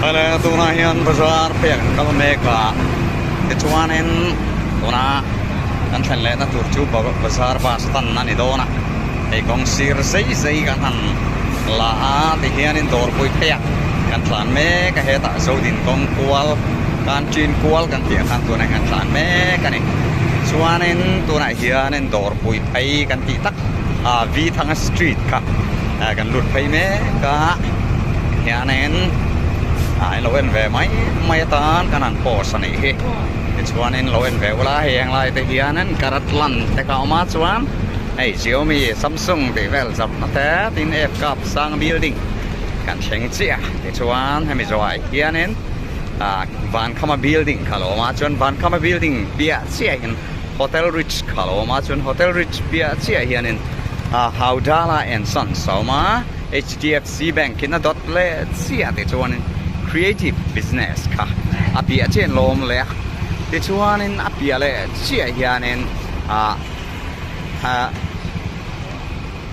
Ala tuna hian bazar pek kal meka te chuanin tuna kan thlen le na tur chu bazar ba stan na ni dona ei kong sir sei kan han la a te hian in dor pui pek kan thlan me ka heta zodin kong kual kan chin kual kan tia kan tuna kan thlan me kan ni chuanin tuna hian in dor pui pai kan ti tak a vi thang street ka kan lut pai me ka hianin ai lo en về máy tan cái năng po sani hi chuan in lo en về wala heng lai te hianan karat lan te ka ma chuan ei Xiaomi Samsung te vel zap na te tin F kap sang building kan cheng chia te chuan hemi zoi hianin van kama building khalo ma chuan van kama building bia chia in Hotel Rich khalo ma chuan Hotel Rich bia chia hianin Haudala and Sons soma HDFC Bank in a dot le chia te chuan creative business ka apia chen lom le ti chuanin apia le chia hianin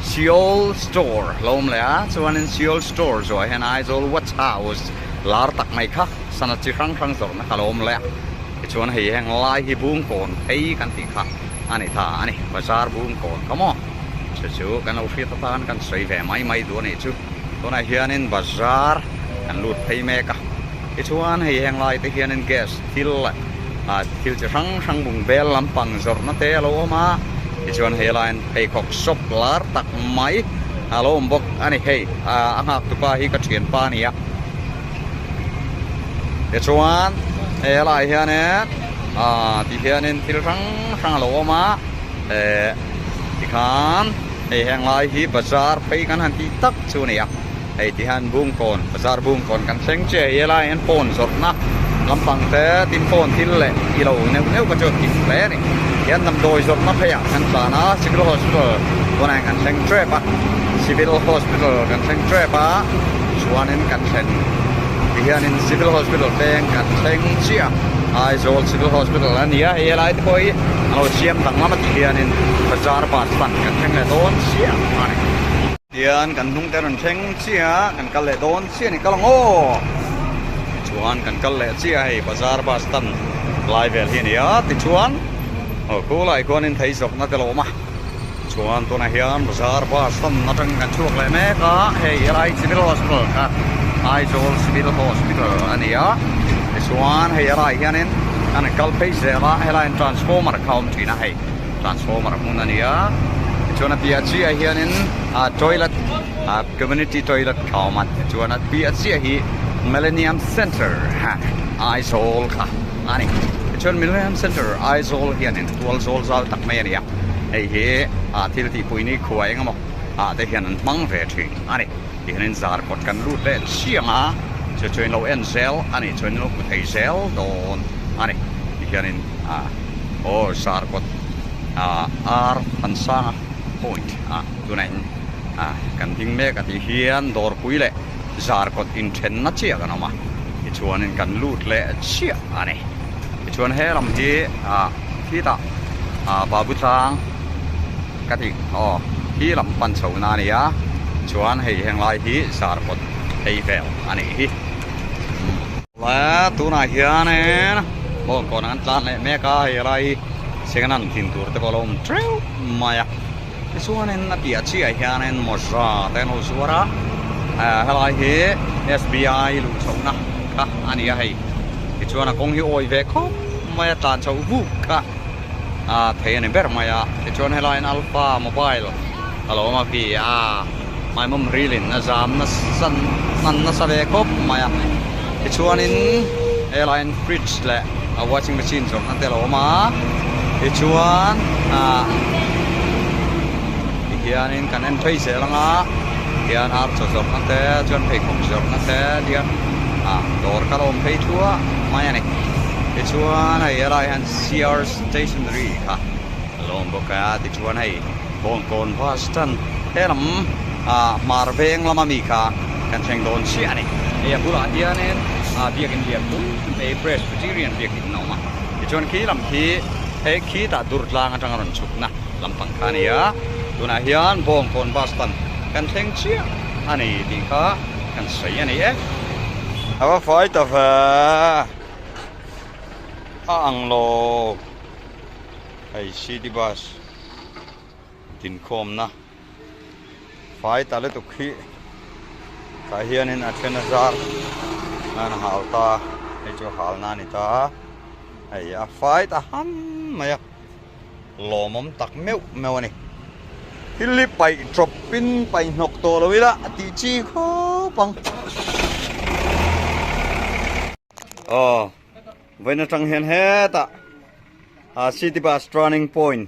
Seoul store lom le chuanin Seoul store zo hen Aizol Watch House lar tak mai kha sana chi khang zor na kalom le ti chuan hei heng lai hi bung kon ei kan ti kha ani tha ani bazar bung kon kamo chu kan lo fi tan kan sei ve mai du ni chu tona hianin bazar kan lut phei me ka ti chuan hei heng lai te hian in gas til chi sang bung bel lampang zor na te lo ma ti chuan hei line hei khok shop lar tak mai alo bok ani hei anga tu pa hi ka thian pa ni ya ti chuan hei lai hian ti hian in til sang lo ma ti khan hei heng lai hi bazar phei kan han ti tak chu ni ya hei ti han bung kon bazar bung kon kan seng che yela en phone zot na lampang te tin phone til le i lo neu ka chot tin le ni yan nam doi zot na phaya kan sa na civil hospital kon kan seng tre pa civil hospital kan seng tre pa chuanin kan seng ti han in civil hospital bang kan seng chia Aizol civil hospital ania yela ai koi alo siam tang ma ti han in bazar pa san kan seng le don sia ani Dian kan nung teron cheng chia kan kal le don chia ni kalong o chuan kan kal le chia hei bazar ba stan lai vel hi ni a ti chuan ko lai kon in thei sok na te lo ma chuan to na hian bazar ba stan na tang kan chuak le me ka hei lai civil hospital ka Aizol civil hospital ania ti chuan hei lai hianin an kal pei se la hei transformer kaum thi na hei transformer mun ania chuan pia chia hianin toilet community toilet khawmat chuan pia chia hi Millennium Center Aizol kha ani chuan Millennium Center Aizol hianin tual zol zal tak mai ania ei he thil ti puini khuai ngamo te hianin mang ve thing ani hianin zar kot kan lut le chianga chuan lo en zel ani chuan lo kuthei zel don ani hianin zar kot ar pansanga point tunai kan ding me ka ti hian dor pui le zar kot in then na chia kan ma ti chuan in kan lut le chia ani ti chuan he lam ti thi ta babu tang ka ti hi lam pan chho na ni ya chuan hei heng lai hi zar kot hei vel ani hi la tuna hian en bon kon an tlan le me ka hei lai senganan tin tur te kolom treu maya chuanin na pia chia hianin moza ten ho zuara helai hi SBI lu chona ka ania hei ti chuan kong hi oi ve kho maya tan chau bu ka thein ber maya ti chuan helai Alpha Mobile alo ma pi mai mum rilin na zam na san nan na sa ve kho maya ti chuanin airline fridge le washing machine chon na te lo ma ti chuan hianin kan en thei se langa hian ar cho zop na te chuan phei khom zop na te dian dor ka lom phei thua mai ani ti chuan ai lai han CR stationery kha lom boka ti chuan ai bong kon Boston helam marveng lama mi kha kan cheng don si ani e bula hianin biakin dia tu e Presbyterian biakin no ma ti chuan khi lam khi he khi ta durtlang atang ron chukna lampang khania tuna hian bong kon Boston kan theng chia ani ti kha kan sei ani Hava phải tập ang lo hay city bus tin khom na phải ta lấy tục khí tại hiện in achen azar nan hal ta hay cho hal na ni ta hay phải ta ham mày lo mom tak meu meu ni Philip bay drop pin bay nọc to rồi đó tí chi khó bằng vậy nó chẳng hiện hết city bus turning point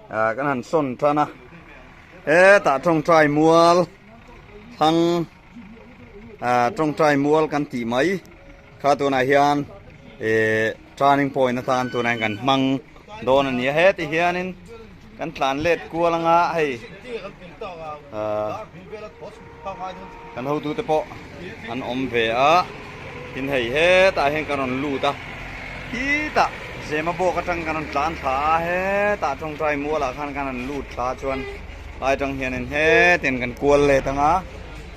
cái hàng son tra na hết trong trai mual thằng trong trai mual kan tỉ mấy khá tụi này hiện turning point nó tan tụi nàyกันmang đồ này nhớ hết thì hiện nênกันทานเล็ดกลัวละงะให้กันหูดูแต่พออันอมเวะกินให้เฮตาเฮงกันนลูตาฮีตาเจมาโบกจังกันนจานขาเฮตาจงใจมัวละขันกันนลูขาชวนลายจังเฮียนเฮเตียนกันกวนเลยตั้งอ่ะ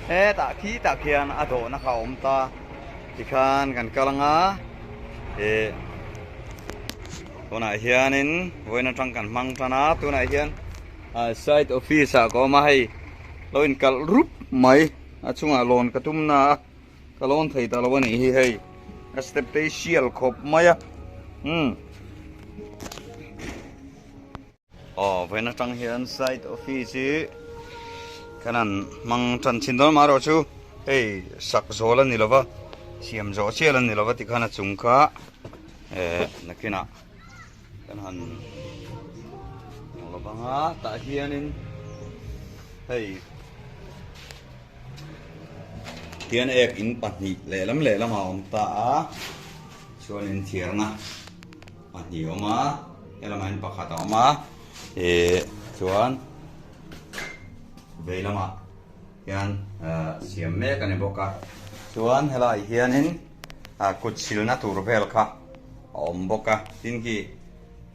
เฮตาขี้ตาเขียนอโดนักเขาอมตาที่ขันกันกลังอ่ะตัวไหนเฮียนินวันนั้นจังกันมังชนะตัวไหนเฮียนsite office ก็มาให้เราอินกัลรูปไหมช่วงลอนกระตุ้มนะกลอนไทยตลอดวันนี้ให้สเตปเปเชียลครบไหมวันนั้นจังเฮียน site office ขนาดมังจันชินดอนมาเราชูสักโซลันนี่หรอวะเสียมโซเชียลันนี่หรอวะที่ขนาดจุงกะนักกินะกันหันอย่างเราบังอ่ะตาเฮียนินเฮียนเอกอินปัดนี่เล่ลำเอาตาชวนอินเทียร์นะปัดนี่ออกมาเอลมันปักขัดออกมาชวนเวลามาเฮียนเสียมเมกันในบอกกันชวนเฮลัยเฮียนินกุดสิลนะตูร์เวลค่ะอมบอกกันทิ้งกี้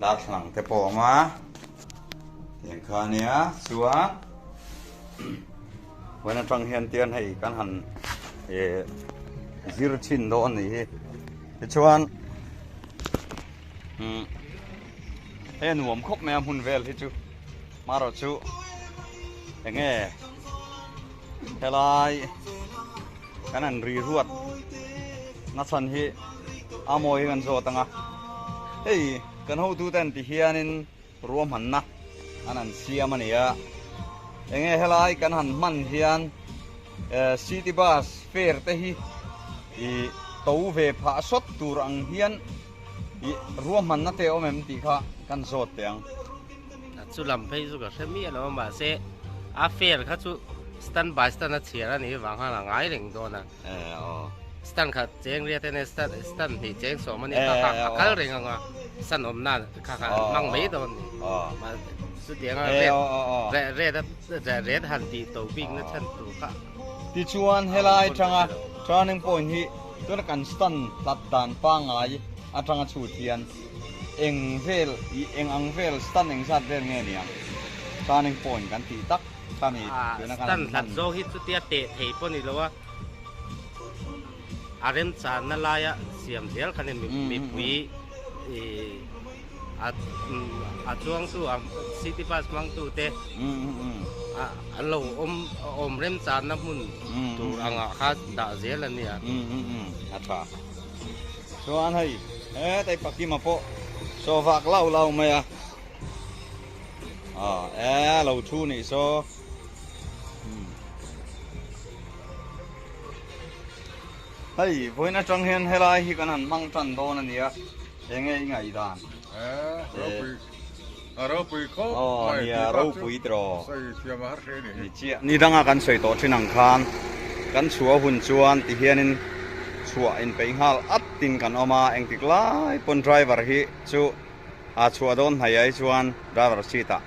ลาดหลังเทปออกมาอย่างข้านี้ชัววันนั้นจังเฮียนเตียนให้กันหันซิรชินโดนนี่ชวนหนุ่มคบแมวหุ่นเวลที่จูมาเราจูอย่างเงี้ยเฮลายกันหันรีรวดนัดสันฮีอามวยกันโซตังอ่ะกันหูดูแต่ที่เฮียนินรวมหันนะอันนั้นเสียมันเนี่ยยังไงเฮลัยกันหันมันเฮียนซิตี้บัสเฟร์เตฮีตัวเวพาสดตูรังเฮียนรวมมันนะเตอเมมตีค่ะกันโซดเตียงสุลำไปสุกับเชมีอะไรมาเซอาเฟร์เขาสุสตันบายสตันนัดเชียร์นี่วางข้างหลังไอ้หนึ่งตัวนะสตันขัดเจงเรียกแต่สตันที่เจงสองมันนี่ข้าเร่งอ่ะสันอมนาข้ามังไม่ตัวนี้มาสุดเดียงเรดหันตีตัววิ่งนั่นฉันตัวข้าที่ชวนเฮลัยจังอ่ะชวนหนึ่งปอยที่ตัวกันสตันตัดด่านปังไงจังอ่ะชูเทียนเอ็งเฟลอังเฟลสตันเอ็งสัตว์เรื่องเงี้ยเนี่ยชวนหนึ่งปอยกันตีตักชานี่สตันตัดโซ่ฮิตสุดเดียเตะเทปนี่แล้วว่าอาเรมจานนั่นลายเสียมเสียลคันนี้มีปุ๋ยช่วงตัวซิตี้บัสมังตัวเตะอันเราอมเรมจานน้ำมันตัวอังอาดาเสียแล้วเนี่ยอัตราส่วนให้แต่ปักกี้มาโปโซฟากเล่าไหมเราชูนี่โซพวกนั้นจังเห็นเฮลัยที่กันนั่นมังจันโดนนี่ยังไงด่านเราปุยเขานี่เราปุยตรอใส่เทียมหาเสนี่นี่ดังกันสวยต่อที่นังคานกันชัวหุ่นชวนที่เฮียนินชัวอินไปหัลอัดตินกันออกมาเองติกไล่ปนไดรเวอร์ฮีชัวโดนให้ไอ้ชวนไดรเวอร์ชีตา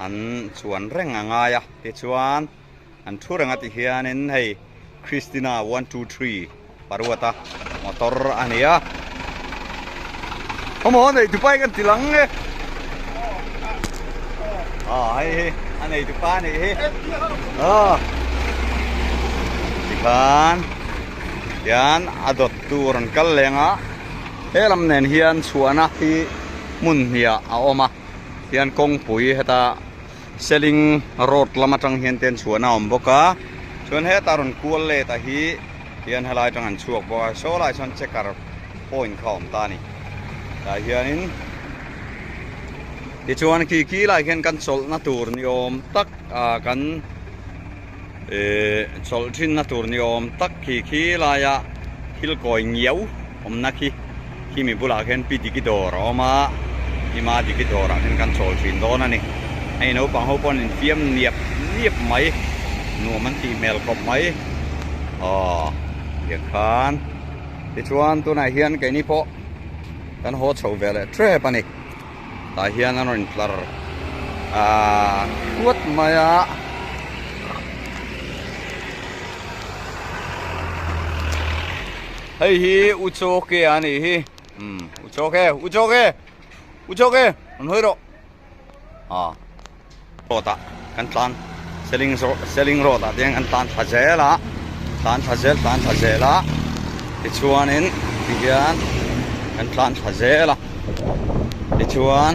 อันชวนเร่งง่ายที่ชวนอันทุเรงที่เฮียนินให้คริสติน่า1 2 3Parwata motor ania Omo nei tupai kan tilang e hai anei tupa nei he tikan hian adot turan kal lenga helam nen hian chuana hi mun hia a oma hian kong pui heta selling road lama tang hian ten chuana om boka chuan he tarun kual le ta hi hian helai tang an chuak bo so lai chon checkar point khom ta ni ta hianin ti chuan ki lai hian kan chol na tur ni om tak kan chol thin na tur ni om tak ki la ya hil koi ngiau om na ki mi bula hian pi dikidor oma ima dikidor hian kan chol thin do na ni ai no pang ho pon in fiam niep mai nu man ti mel kop mai ya khan ti chuan tu na hian ke ni po kan ho chho vele tre pani ta hian an rin tlar kuat maya hei hi uchoke ani hi uchoke an hoi ro rota kan tlan selling rota ding an tlan thazela ti chuanin ti hian kan tlan thazela ti chuan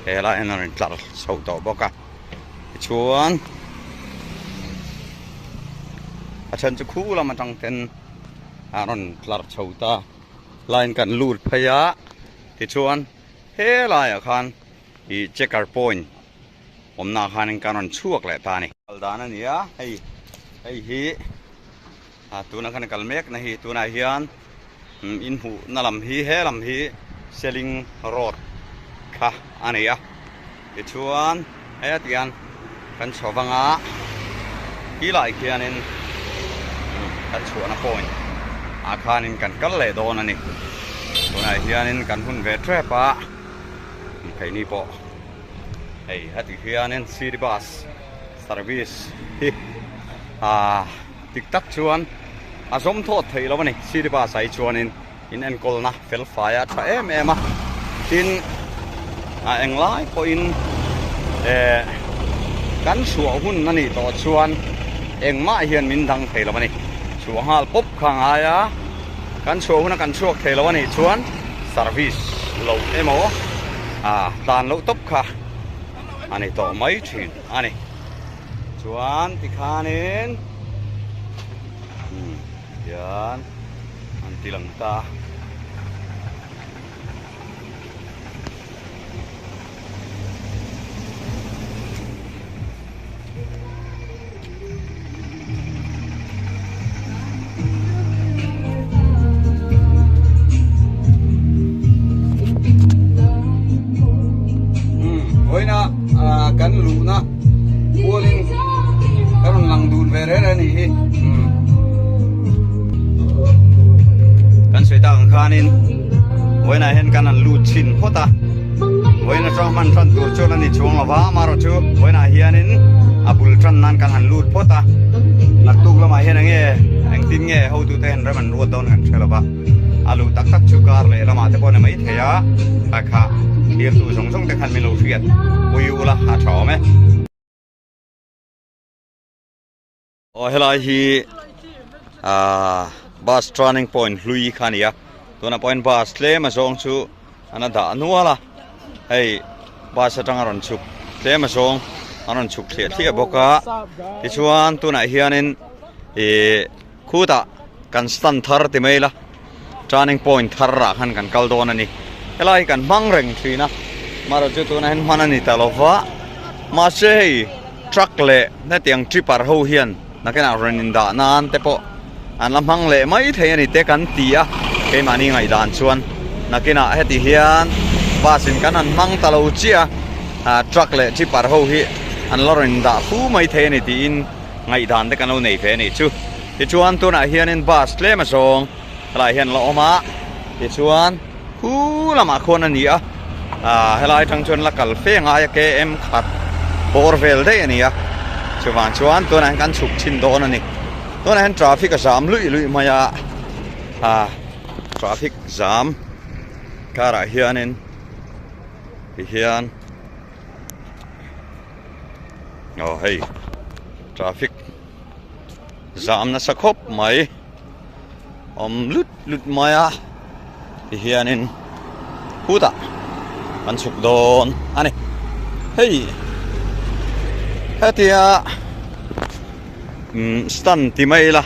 hela en an tlar so to boka ti chuan a chan chu khu lama tang ten aron tlar chhota line kan lut phaya ti chuan hela ya khan i checker point omna khanin kanon chuak le ta ni aldana nia hei hi tuna khan kalmek na hi tuna hian in hu nalam hi helam hi selling road kha ania ti chuan atian kan chawanga hi lai khianin kan chuana point a khanin kan kal le don ani tuna hianin kan hun ve trepa kai ni po hei hati hianin city bus service hi tik tak chuan a zom thot thei lo ni city bus ai chuanin in en kolna fel fire tha em a tin a englai po in kan suwa hun nani to chuan engma hian min dang thei lo ni suwa hal pop khang aya kan suwa hun kan chuak thei lo ni chuan service lo emo tan lo top kha ani to mai thin ani chuan ti khanin yan an tilang ta kan lu na pualin karon lang dun vere ni hi kan suita ang khanin wena hen kanan lu chin hota wena trong man tran tur chola ni chuang lawa maro chu wena hianin abul tran nan kanan lut hota naktuk lama hian ange ang tin nge ho tu ten raman ruat don kan thelaba alu tak tak chu kar le lama te pon mai theya akha hier tu song song te khan mi lo fiat uyula ha chome helai hi bus turning point lui khania tuna point bus le ma song chu anada anuala hei bus atangaron chuk le ma song anon chuk thia boka ti chuan tuna hianin khuda kan stan thar ti maila turning point thar ra khan kan kaldon ani helai kan mangreng thina maro chu tuna hen manani talova ma sei truck le na tiang tripper ho hian nakena renin da nan te po an lamhang le mai thei ani te kan tia ke mani ngai dan chuan nakena heti hian basin kan an mang talo chia truck le tripper ho hi an lorin da fu mai thei ani ti in ngai dan te kan lo nei phe ni chu ti chuan tuna hianin bus le ma song lai hian lo oma ti chuan hu lama khon ani helai thang chuan la kal fe nga ya ke em khat borvel de ani chuan tu nan kan chuk chin don ani tu nan traffic jam lui maya traffic jam kara hianin hian hei traffic zam na sakhop mai lut maya hianin huda an suk don ani hey hatia stan ti mai la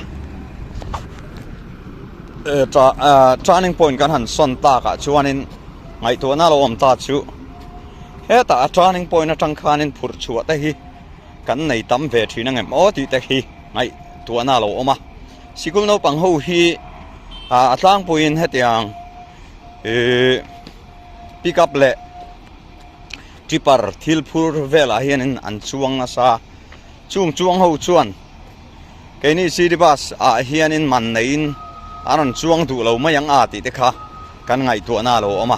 turning point kan han son ta ka chuanin ngai to na lo om ta chu heta turning point atang khanin phur chu ta hi kan nei tam ve thina ngem o ti te hi ngai to na lo oma sikul no pang ho hi atlang point hetiang pick up le tipar thilphur vela hianin an chuang na sa chuang ho chuan keini city bus hianin man nein aron chuang du lo mayang ti te kha kan ngai tu na lo oma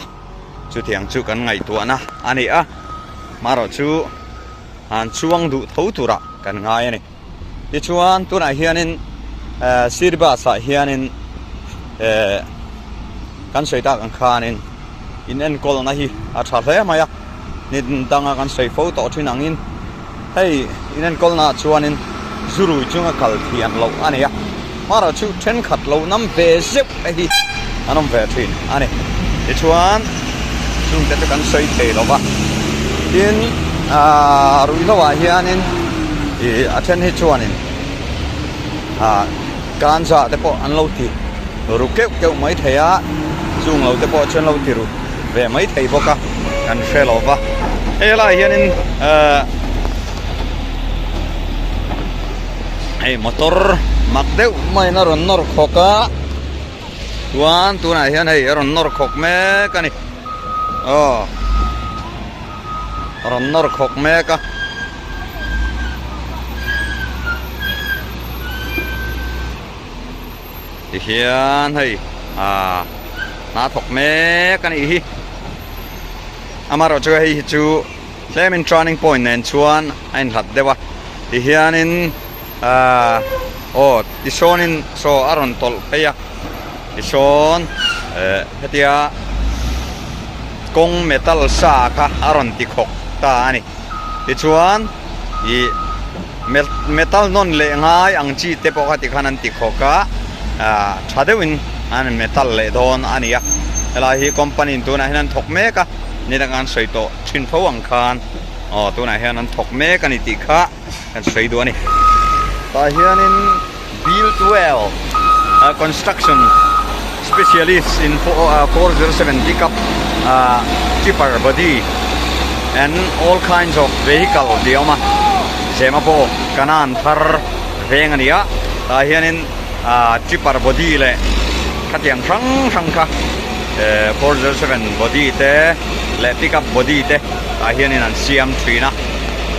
chu thiang chu kan ngai tu na ani a maro chu an chuang du tho tura kan ngai ani ti chuan tu na hianin city bus hianin kan soita kan khanin in en kol na hi a tha hle maya nin danga kan sei pho to thin angin hei in en kol na chuanin zuru chunga kal thian lo ani a mara chu then khat lo nam ve zep hi anom ve thin ani ti chuan chung te kan sei the lo ba tin rui lo wa hianin a then hi chuanin kan za te po an lo ti ru keu mai theya chung lo te po chen lo ti ru ve mai thei boka kan shell over ela hianin ei motor makdeu mai na ron nor khoka tuan tuna hian hei ron nor khok me kani ron nor khok me ka hian hei na thok me kani hi amaro chu hei chu lemin turning point nen chuan ein hat dewa ti hianin tisonin so aron tol peya tison hetia kong metal sa ka aron ti khok ta ani ti chuan i metal non le ngai ang chi te po ka ti khanan ti khoka thadewin an metal le don ania ela hi company tu na hian thok me ka ni dangan soito thin pho ang khan tu na hian an thok me ka ni ti kha kan sei do ani ta hianin build well construction specialist in 407 pickup tipper body and all kinds of vehicle dioma semapo kanan thar vengania ta hianin tipper body le khatiang sang kha 407 body te le pickup body te ta hianin an siam thina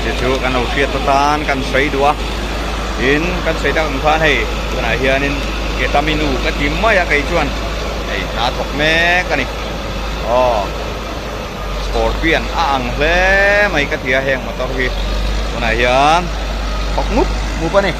che chu kan au fiat tan kan sei dua in kan sei da kan khan hei kana hianin ketaminu ka timaya kai chuan ei na thok me kani scorpion ang hle mai ka thia heng motor hi kana hian phok mu pa ni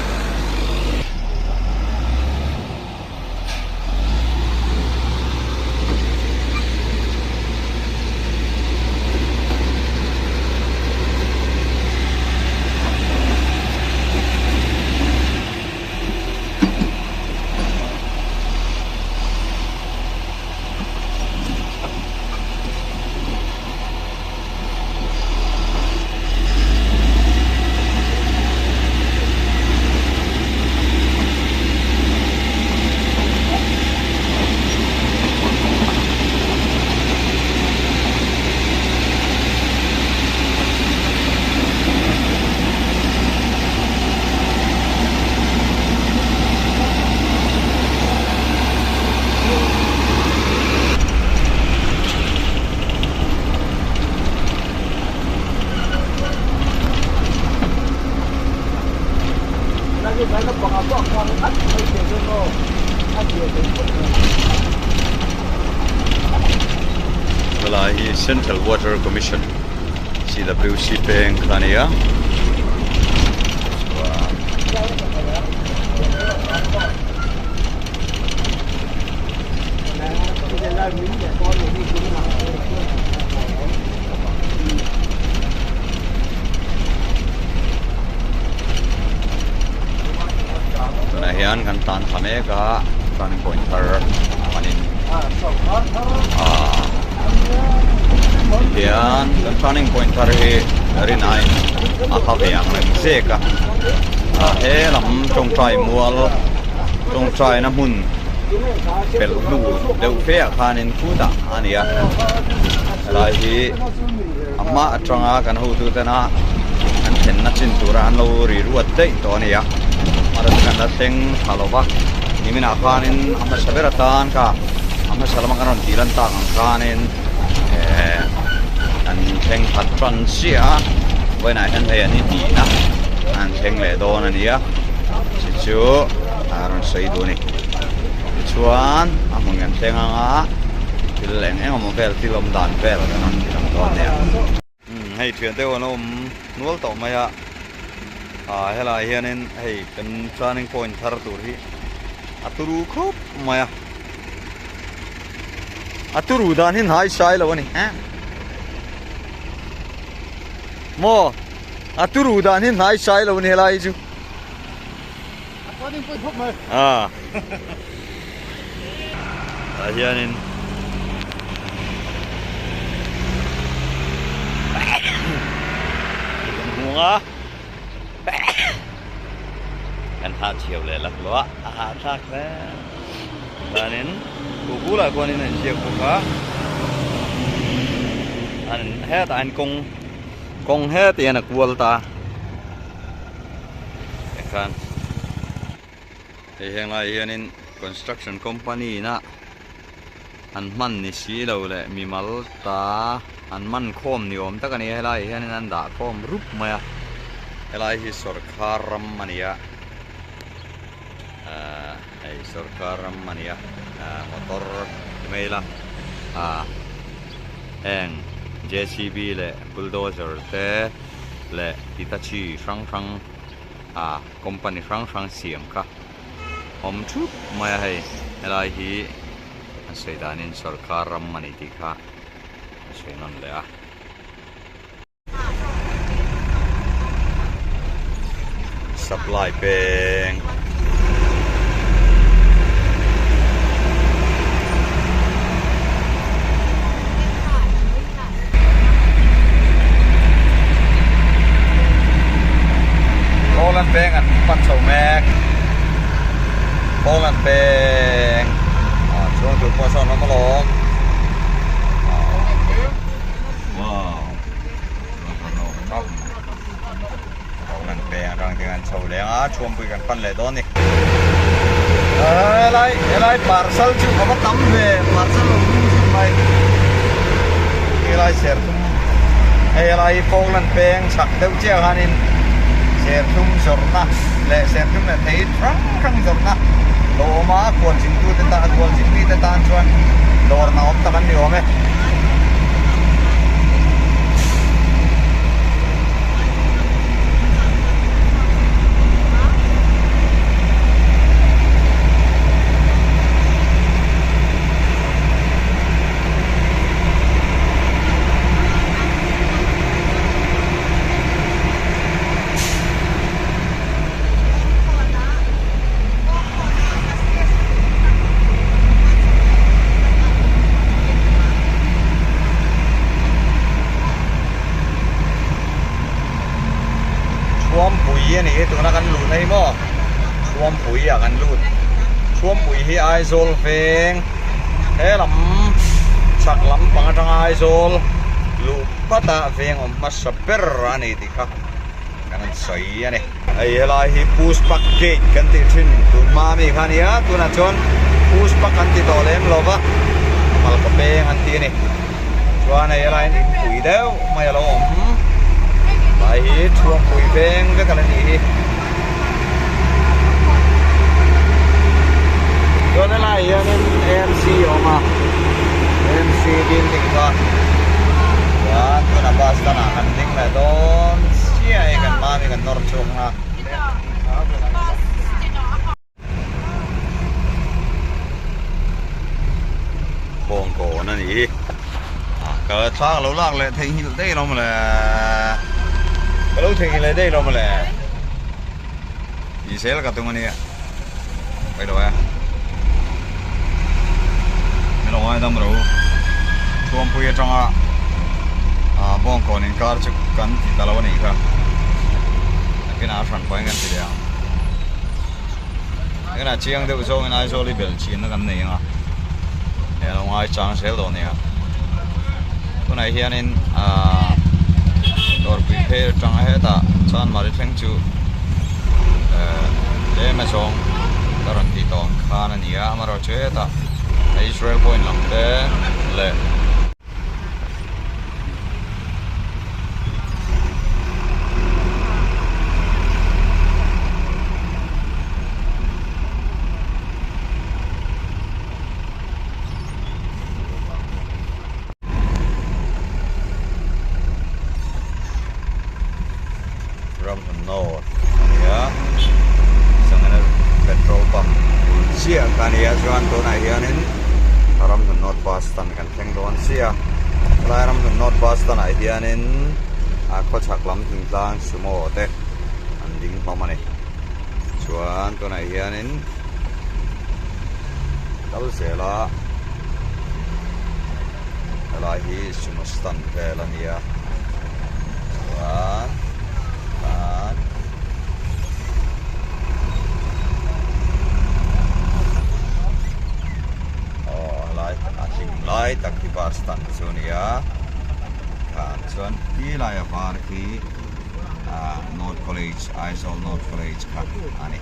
Central Water Commission CWC Peng Khania tan khame ka turning point thar manin hian turning point thar hi rin ai a kha ve ang lem se ka he lam tong trai mual tong trai na mun pel lu deu fe khanin khu da ania lai hi amma atanga kan hu tu ta na an chen na chin tura an lo ri ruat dei to ania mara kan da seng halova nimina khanin amma saberatan ka amma salama kan ron tilan ta kan khanin an theng patron sia với này anh thấy anh đi na anh theng le don ania chi chu aron sei do ni chuan among an theng anga til leng engom vel tilom dan vel kan tilam don ne hei thuyền teu anom nual to maya hela hianin hei kan turning point thar tur hi aturu khop maya aturu dan hin hai sai lo ni ha mo aturu dan hin hai sai lo ni hela hi chu hianin bunga kan ha chiều le lak lo ha thak le danin kubula konin an chiek buka an he ta an kong he tiền là cuol ta kan thì hiện nay hianin construction company na an man ni si lo le mi mal ta an man khom ni om ta kan hi lai hianin an da khom rup maya helai hi sarkar ram mania ai sarkar ram mania motor meila eng JCB le bulldozer te le Hitachi sang company sang siam ka om chup maya hai helai hi seidanin sarkar ram mani ti kha seinon le a supply bank Poland Bank and Pan Sầu Mac Poland Bank xuống từ qua sau nó có lộn wow Poland Bank rằng dengan sầu leng chuông bùiกัน pan lệ đó nè lại parcel chứ có tấm về parcel luôn chứ mày lại share thum lại Poland Bank sạc đâu chưa hanin share thum sorna le share thum là thấy răng sorna lo ma kuan jing tu te ta kuan jing pi te tan chuan dor na om ta kan ni omeนี่ตัวนั้นกันหลุดในหม้อช่วมปุ๋ยกันหลุดช่วมปุ๋ยที่ไอโซลเฟงเฮ้ลำสักลำปังจังไอโซลลูกพัตตาเฟงออกมาสเปอร์อันนี้ดิครับกันสวยอันนี้ไอ้เฮลาฮิปูสปักเกตกันติดชิ้นตัวมามีคันนี้ตัวนั้นชนปูสปักกันติดต่อเล่มลบะมาลกเปงอันที่นี่ช่วงไอ้เฮลาฮิปุ๋ยเดียวไม่ละอมไอ้ช่วงปุ๋ยเพ่งก็กันนี่ตัวนั่นแหละยันเป็น MC ออกมา MC ดินติดกันว่าตัวนั้นบาสตันหันดิ้งเลยโดนเสียกันมามีกันนอร์ชงนะโป่งโกนั่นนี่เกิดช้าเราลากเลยทิ้งหินได้ลงมาเลยเราทิ้งเลยได้ลงมาเลยอีเซลกับตรงนี้ vậy rồi mình lo ai đâm rồi tuom pui trong bong còn in car chụp cắn thì ta lâu này cả cái nào phản quay ngăn thì đấy cái nào chiang được rồi cái này rồi đi biểu chiến nó gần này à để nó ngoài trang sale đồ này cái này hiện nên rồi prepare trang hết ta chan mà đi thằng chú để mà xong ta làm tí tông khá là nhiều mà rồi chơi ta Israel point lắm đấy lệ North ya sangat petrol pump sia kan ya juan tu na hianin Ramthun North Boston kan theng don sia lai Ramthun North Boston ai hianin ko chak lam thing tlang sumo te an ding pamani chuan tu na hianin kal sela lai hi sumo stand velania chuan lai tak di Boston Sonia kan chuan hi lai a var khi North College Aizawl North College kan ani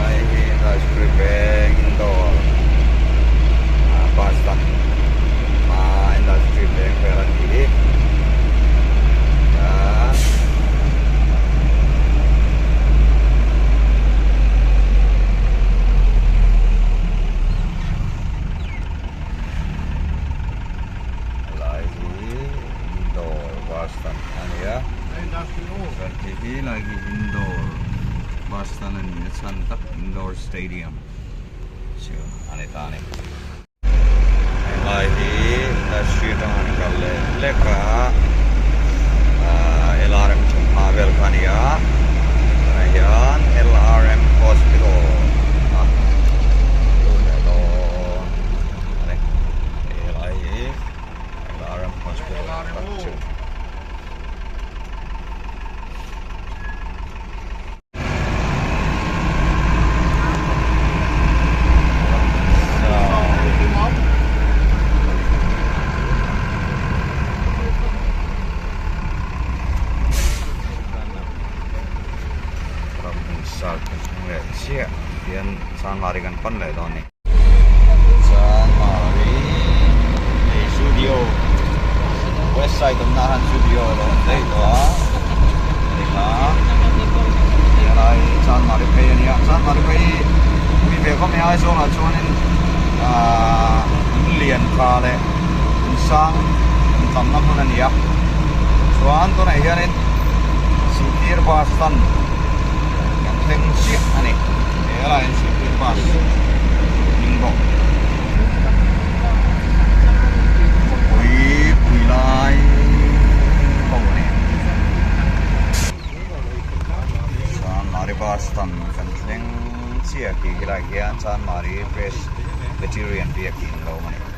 ai hi industry bank indoor Boston ma industry bank veran hi lagi indoor Boston and Santak Indoor Stadium so ane tane lagi industry tahan kalle leka LRM Chumpavel kania ayan LRM Hospital lagi LRM Hospital sia pian san mari kan pan le don ni san mari studio west side of nahan studio lo dei to ni ka ya lai san mari pe ni san mari pe mi ve ko me ai so la chuan in lian ka le sang tam na mun ni ya chuan to nai hian in Sikir Boston thing shit ani era en Sikir Bas ningbo pui lai ko ni san mari Boston kan thing sia ki la gian san mari fresh vegetarian bia ki lo mani